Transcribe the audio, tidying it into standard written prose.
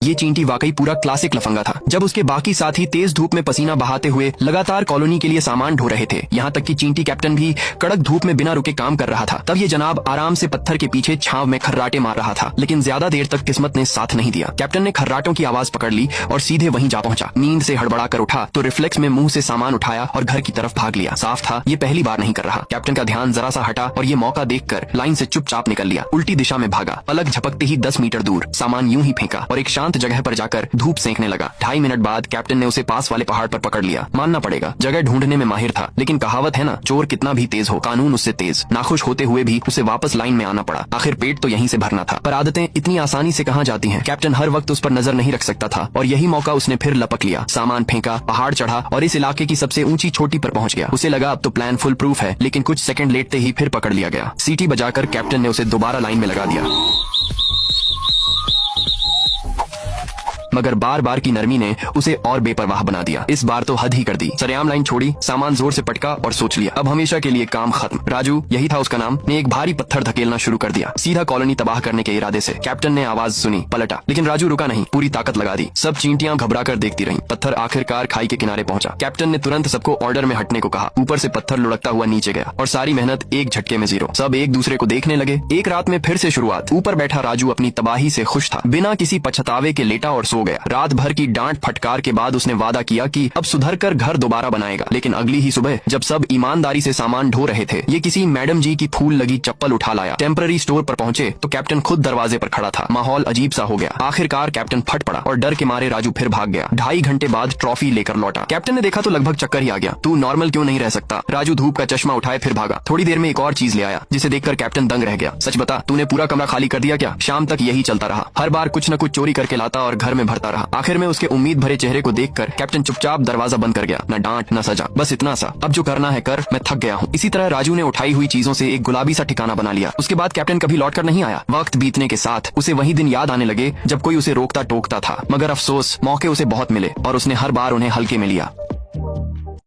ये चींटी वाकई पूरा क्लासिक लफंगा था। जब उसके बाकी साथी तेज धूप में पसीना बहाते हुए लगातार कॉलोनी के लिए सामान ढो रहे थे, यहाँ तक कि चींटी कैप्टन भी कड़क धूप में बिना रुके काम कर रहा था, तब ये जनाब आराम से पत्थर के पीछे छांव में खर्राटे मार रहा था। लेकिन ज्यादा देर तक किस्मत ने साथ नहीं दिया। कैप्टन ने खर्राटों की आवाज पकड़ ली और सीधे वहीं जा पहुंचा। नींद से हड़बड़ा कर उठा तो रिफ्लेक्स में मुंह से सामान उठाया और घर की तरफ भाग लिया। साफ था ये पहली बार नहीं कर रहा। कैप्टन का ध्यान जरा सा हटा और ये मौका देखकर लाइन से चुपचाप निकल लिया। उल्टी दिशा में भागा। पलक झपकते ही 10 मीटर दूर सामान यूं ही फेंका और एक शांत जगह पर जाकर धूप सेंकने लगा। 2.5 मिनट बाद कैप्टन ने उसे पास वाले पहाड़ पर पकड़ लिया। मानना पड़ेगा जगह ढूंढने में माहिर था, लेकिन कहावत है ना, चोर कितना भी तेज हो कानून उससे तेज। नाखुश होते हुए भी उसे वापस लाइन में आना पड़ा। आखिर पेट तो यहीं से भरना था, पर आदतें इतनी आसानी से कहाँ जाती हैं। कैप्टन हर वक्त उस पर नजर नहीं रख सकता था और यही मौका उसने फिर लपक लिया। सामान फेंका, पहाड़ चढ़ा और इस इलाके की सबसे ऊंची चोटी पर पहुंच गया। उसे लगा अब तो प्लान फुल प्रूफ है, लेकिन कुछ सेकंड लेटते ही फिर पकड़ लिया गया। सीटी बजाकर कैप्टन ने उसे दोबारा लाइन में लगा दिया, मगर बार बार की नरमी ने उसे और बेपरवाह बना दिया। इस बार तो हद ही कर दी। सरेआम लाइन छोड़ी, सामान जोर से पटका और सोच लिया अब हमेशा के लिए काम खत्म। राजू, यही था उसका नाम, ने एक भारी पत्थर धकेलना शुरू कर दिया, सीधा कॉलोनी तबाह करने के इरादे से। कैप्टन ने आवाज सुनी, पलटा, लेकिन राजू रुका नहीं, पूरी ताकत लगा दी। सब चींटियां घबरा कर देखती रहीं। पत्थर आखिरकार खाई के किनारे पहुंचा। कैप्टन ने तुरंत सबको ऑर्डर में हटने को कहा। ऊपर से पत्थर लुढ़कता हुआ नीचे गया और सारी मेहनत एक झटके में जीरो। सब एक दूसरे को देखने लगे। एक रात में फिर से शुरुआत। ऊपर बैठा राजू अपनी तबाही से खुश था। बिना किसी पछतावे के लेटा और सो गया। रात भर की डांट फटकार के बाद उसने वादा किया कि अब सुधर कर घर दोबारा बनाएगा। लेकिन अगली ही सुबह जब सब ईमानदारी से सामान ढो रहे थे, ये किसी मैडम जी की फूल लगी चप्पल उठा लाया। टेम्पररी स्टोर पर पहुंचे तो कैप्टन खुद दरवाजे पर खड़ा था। माहौल अजीब सा हो गया। आखिरकार कैप्टन फट पड़ा और डर के मारे राजू फिर भाग गया। 2.5 घंटे बाद ट्रॉफी लेकर लौटा। कैप्टन ने देखा तो लगभग चक्कर ही आ गया। तू नॉर्मल क्यों नहीं रह सकता? राजू धूप का चश्मा उठाए फिर भागा। थोड़ी देर में एक और चीज ले आया, जिसे देखकर कैप्टन दंग रह गया। सच बता, तूने पूरा कमरा खाली कर दिया क्या? शाम तक यही चलता रहा। हर बार कुछ न कुछ चोरी करके लाता और घर में भरता रहा। आखिर में उसके उम्मीद भरे चेहरे को देखकर कैप्टन चुपचाप दरवाजा बंद कर गया। न डांट न सजा, बस इतना सा, अब जो करना है कर, मैं थक गया हूँ। इसी तरह राजू ने उठाई हुई चीजों से एक गुलाबी सा ठिकाना बना लिया। उसके बाद कैप्टन कभी लौटकर नहीं आया। वक्त बीतने के साथ उसे वही दिन याद आने लगे जब कोई उसे रोकता टोकता था, मगर अफसोस मौके उसे बहुत मिले और उसने हर बार उन्हें हल्के में लिया।